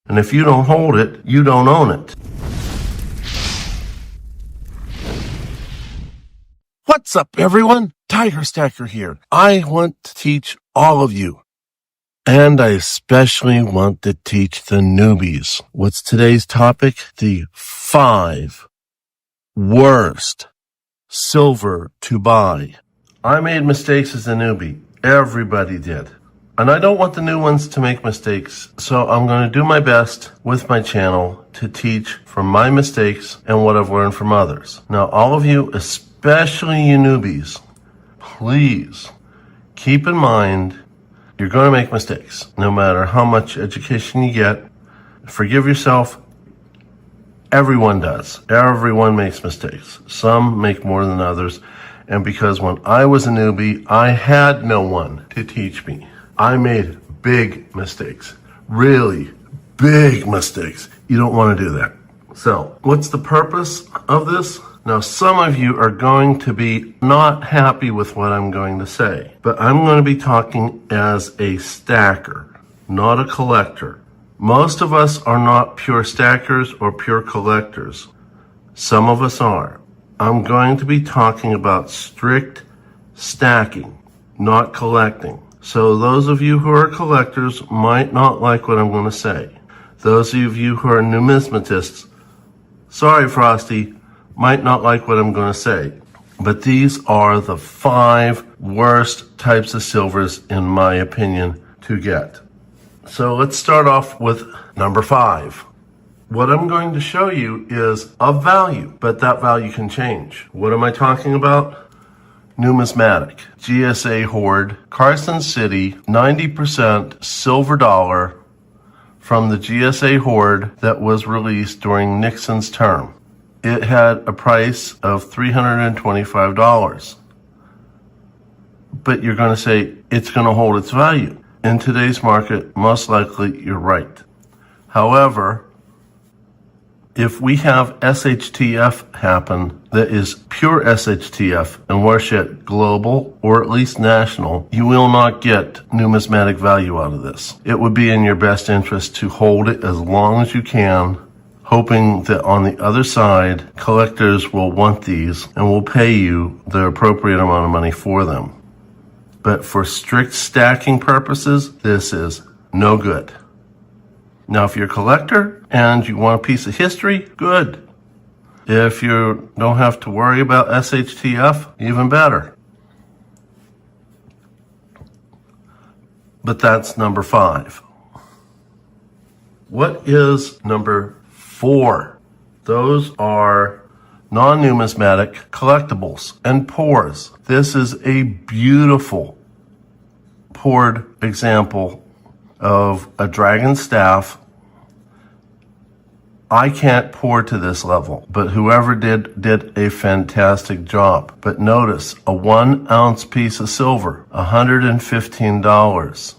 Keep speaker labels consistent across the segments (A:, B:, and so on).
A: And if you don't hold it, you don't own it. What's up, everyone? Tiger Stacker here. I want to teach all of you. And I especially want to teach the newbies. What's today's topic? The 5 worst silver to buy. I made mistakes as a newbie. Everybody did. And I don't want the new ones to make mistakes, so I'm going to do my best with my channel to teach from my mistakes and what I've learned from others. Now, all of you, especially you newbies, please keep in mind you're going to make mistakes. No matter how much education you get, forgive yourself. Everyone does. Everyone makes mistakes. Some make more than others. And because when I was a newbie, I had no one to teach me. I made big mistakes, really big mistakes. You don't want to do that. So what's the purpose of this? Now, some of you are going to be not happy with what I'm going to say, but I'm going to be talking as a stacker, not a collector. Most of us are not pure stackers or pure collectors. Some of us are. I'm going to be talking about strict stacking, not collecting. So those of you who are collectors might not like what I'm going to say. Those of you who are numismatists, sorry, Frosty, might not like what I'm going to say. But these are the 5 worst types of silvers, in my opinion, to get. So let's start off with number 5. What I'm going to show you is a value, but that value can change. What am I talking about? Numismatic, GSA Hoard, Carson City, 90% silver dollar from the GSA Hoard that was released during Nixon's term. It had a price of $325. But you're going to say it's going to hold its value. In today's market, most likely you're right. However, if we have SHTF happen that is pure SHTF and we're shit global or at least national, you will not get numismatic value out of this. It would be in your best interest to hold it as long as you can, hoping that on the other side, collectors will want these and will pay you the appropriate amount of money for them. But for strict stacking purposes, this is no good. Now, if you're a collector and you want a piece of history, good. If you don't have to worry about SHTF, even better. But that's number 5. What is number 4? Those are non-numismatic collectibles and pours. This is a beautiful poured example of a dragon staff. I can't pour to this level, but whoever did a fantastic job. But notice, a 1 ounce piece of silver, $115.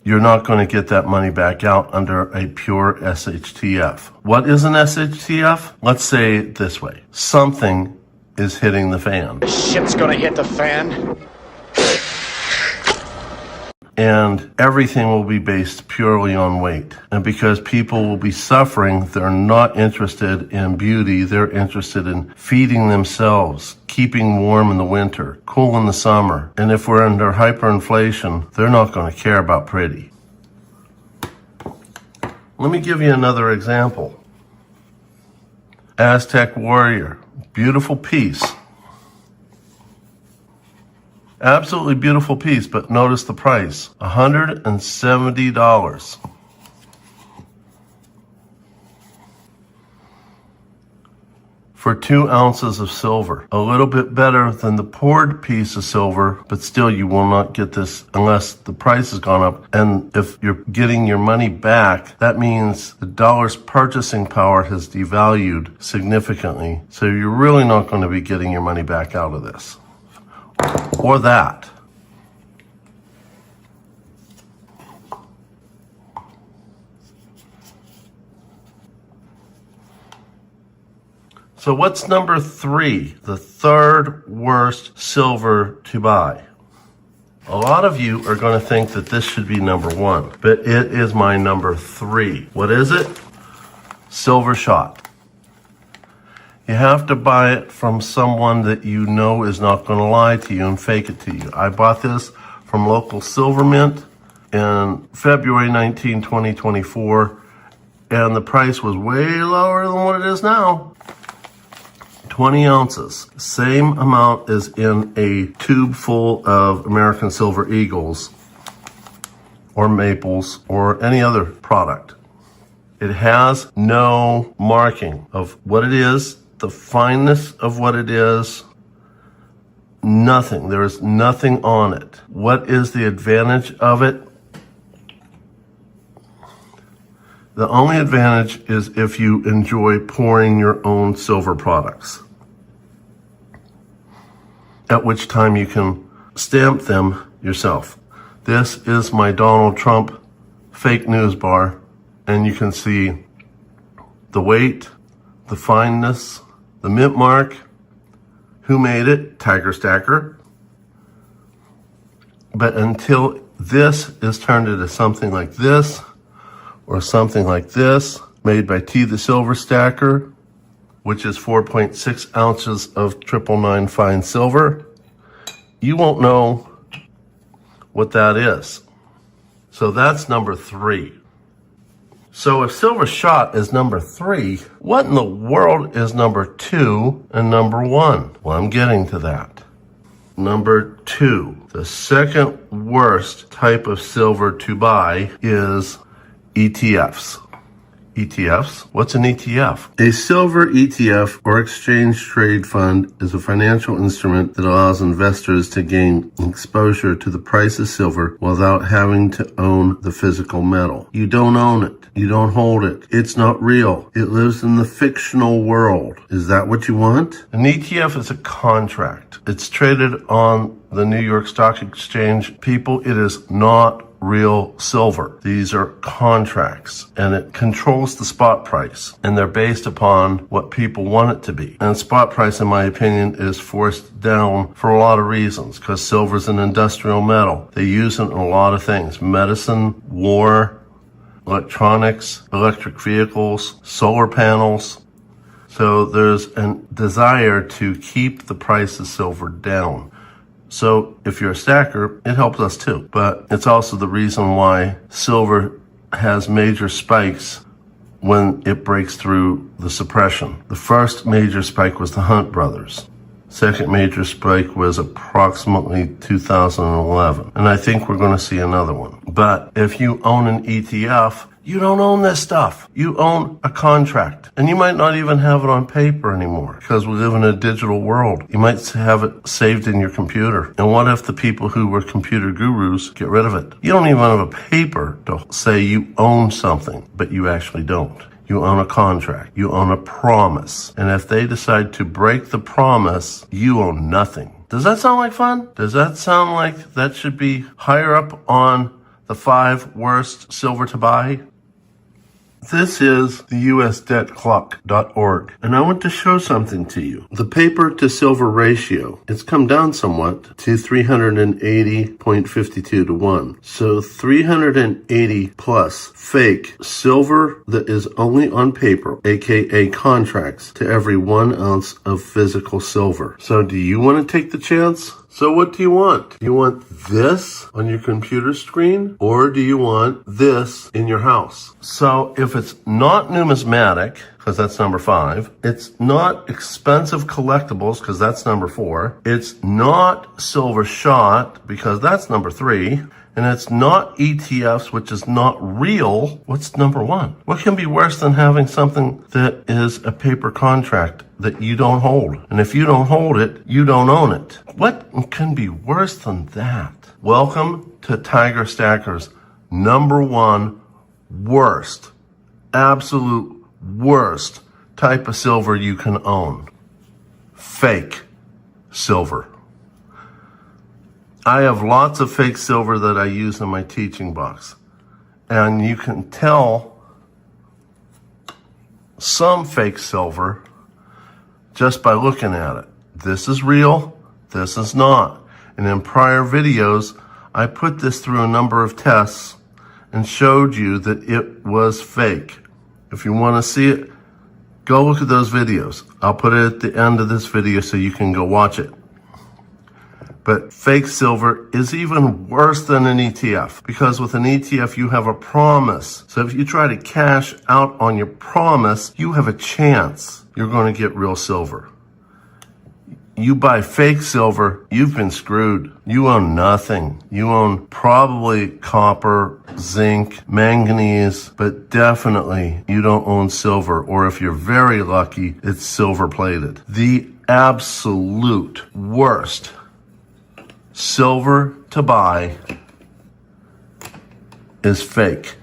A: You're not going to get that money back out under a pure SHTF. What is an SHTF? Let's say it this way. Something is hitting the fan.
B: Shit's gonna hit the fan.
A: And everything will be based purely on weight. And because people will be suffering, they're not interested in beauty. They're interested in feeding themselves, keeping warm in the winter, cool in the summer. And if we're under hyperinflation, they're not going to care about pretty. Let me give you another example. Aztec warrior, beautiful piece. Absolutely beautiful piece, but notice the price, $170. For 2 ounces of silver. A little bit better than the poured piece of silver, but still you will not get this unless the price has gone up. And if you're getting your money back, that means the dollar's purchasing power has devalued significantly. So you're really not going to be getting your money back out of this. Or that. So what's number 3, the third worst silver to buy? A lot of you are going to think that this should be number 1, but it is my number 3. What is it? Silver shot. You have to buy it from someone that you know is not going to lie to you and fake it to you. I bought this from local Silver Mint in February 19, 2024, and the price was way lower than what it is now. 20 ounces, same amount as in a tube full of American Silver Eagles or Maples or any other product. It has no marking of what it is, the fineness of what it is, nothing. There is nothing on it. What is the advantage of it? The only advantage is if you enjoy pouring your own silver products, at which time you can stamp them yourself. This is my Donald Trump fake news bar, and you can see the weight, the fineness, the mint mark, who made it, Tiger Stacker. But until this is turned into something like this, or something like this, made by T the Silver Stacker, which is 4.6 ounces of 999 fine silver, you won't know what that is. So that's number 3. So if silver shot is number 3, what in the world is number 2 and number 1? Well, I'm getting to that. Number 2, the second worst type of silver to buy is ETFs. ETFs? What's an ETF? A silver ETF or exchange trade fund is a financial instrument that allows investors to gain exposure to the price of silver without having to own the physical metal. You don't own it. You don't hold it. It's not real. It lives in the fictional world. Is that what you want? An ETF is a contract. It's traded on the New York Stock Exchange. People, it is not real silver. These are contracts, and it controls the spot price, and they're based upon what people want it to be. And spot price, in my opinion, is forced down for a lot of reasons, because silver is an industrial metal. They use it in a lot of things: medicine, war, electronics, electric vehicles, solar panels. So there's a desire to keep the price of silver down. So if you're a stacker, it helps us too. But it's also the reason why silver has major spikes when it breaks through the suppression. The first major spike was the Hunt brothers. Second major spike was approximately 2011. And I think we're going to see another one. But if you own an ETF, you don't own this stuff. You own a contract. And you might not even have it on paper anymore, because we live in a digital world. You might have it saved in your computer. And what if the people who were computer gurus get rid of it? You don't even have a paper to say you own something, but you actually don't. You own a contract. You own a promise. And if they decide to break the promise, you own nothing. Does that sound like fun? Does that sound like that should be higher up on the 5 worst silver to buy? This is the USDebtClock.org, and I want to show something to you. The paper to silver ratio, it's come down somewhat to 380.52 to 1. So 380 plus fake silver that is only on paper, aka contracts, to every 1 ounce of physical silver. So do you want to take the chance? So what do you want? Do you want this on your computer screen, or do you want this in your house? So if it's not numismatic, because that's number 5, it's not expensive collectibles, because that's number 4, it's not silver shot, because that's number 3, and it's not ETFs, which is not real, what's number 1? What can be worse than having something that is a paper contract that you don't hold? And if you don't hold it, you don't own it. What can be worse than that? Welcome to Tiger Stacker's number 1 worst, absolute worst type of silver you can own. Fake silver. I have lots of fake silver that I use in my teaching box. And you can tell some fake silver just by looking at it. This is real, this is not. And in prior videos, I put this through a number of tests and showed you that it was fake. If you want to see it, go look at those videos. I'll put it at the end of this video so you can go watch it. But fake silver is even worse than an ETF, because with an ETF, you have a promise. So if you try to cash out on your promise, you have a chance you're going to get real silver. You buy fake silver, you've been screwed. You own nothing. You own probably copper, zinc, manganese, but definitely you don't own silver. Or if you're very lucky, it's silver plated. The absolute worst silver to buy is fake,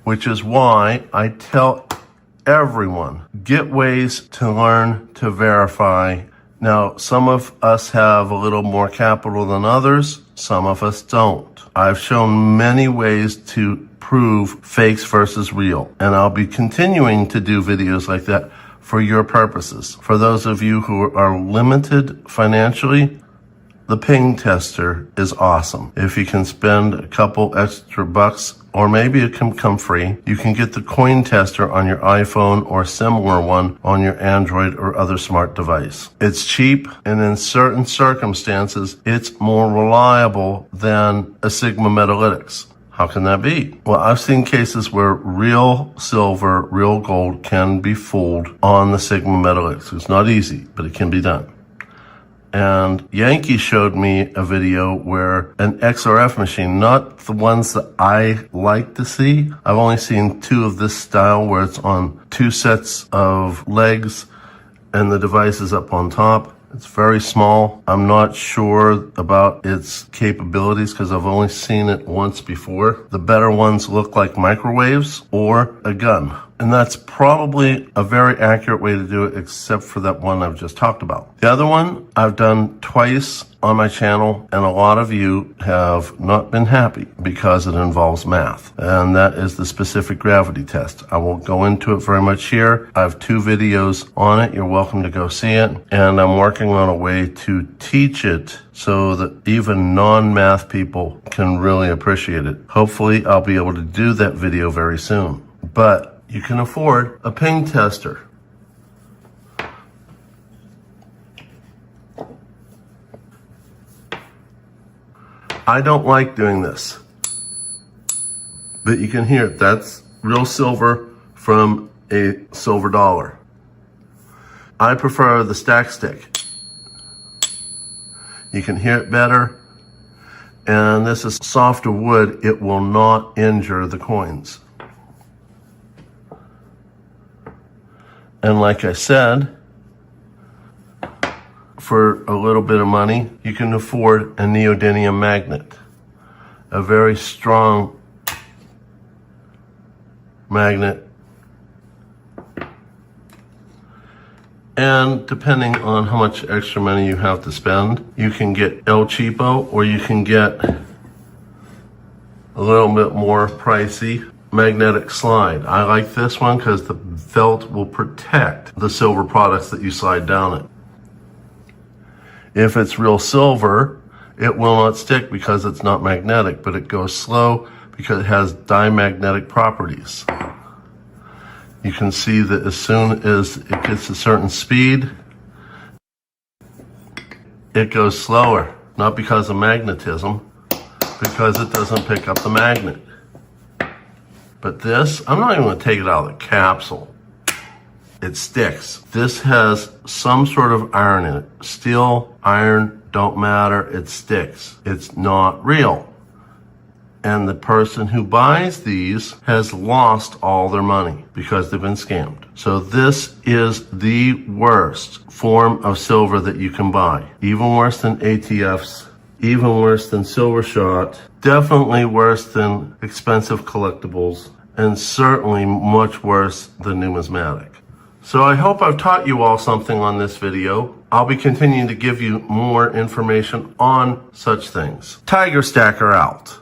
A: which is why I tell everyone, get ways to learn to verify. Now, some of us have a little more capital than others. Some of us don't. I've shown many ways to prove fakes versus real, and I'll be continuing to do videos like that for your purposes. For those of you who are limited financially, the ping tester is awesome. If you can spend a couple extra bucks, or maybe it can come free, you can get the coin tester on your iPhone or similar one on your Android or other smart device. It's cheap, and in certain circumstances, it's more reliable than a Sigma Metalytics. How can that be? Well, I've seen cases where real silver, real gold can be fooled on the Sigma Metalytics. It's not easy, but it can be done. And Yankee showed me a video where an XRF machine, not the ones that I like to see. I've only seen two of this style where it's on two sets of legs and the device is up on top. It's very small. I'm not sure about its capabilities because I've only seen it once before. The better ones look like microwaves or a gun. And that's probably a very accurate way to do it, except for that one I've just talked about. The other one I've done twice on my channel, and a lot of you have not been happy because it involves math. And that is the specific gravity test. I won't go into it very much here. I have 2 videos on it. You're welcome to go see it. And I'm working on a way to teach it so that even non-math people can really appreciate it. Hopefully, I'll be able to do that video very soon. But you can afford a ping tester. I don't like doing this, but you can hear it. That's real silver from a silver dollar. I prefer the stack stick. You can hear it better, and this is softer wood. It will not injure the coins. And like I said, for a little bit of money, you can afford a neodymium magnet, a very strong magnet. And depending on how much extra money you have to spend, you can get El Cheapo, or you can get a little bit more pricey magnetic slide. I like this one because the felt will protect the silver products that you slide down it. If it's real silver, it will not stick because it's not magnetic, but it goes slow because it has diamagnetic properties. You can see that as soon as it gets a certain speed, it goes slower, not because of magnetism, because it doesn't pick up the magnet. But this, I'm not even going to take it out of the capsule. It sticks. This has some sort of iron in it. Steel, iron, don't matter, it sticks. It's not real. And the person who buys these has lost all their money because they've been scammed. So this is the worst form of silver that you can buy. Even worse than ETFs, even worse than silver shot, definitely worse than expensive collectibles, and certainly much worse than numismatic. So I hope I've taught you all something on this video. I'll be continuing to give you more information on such things. Tiger Stacker out.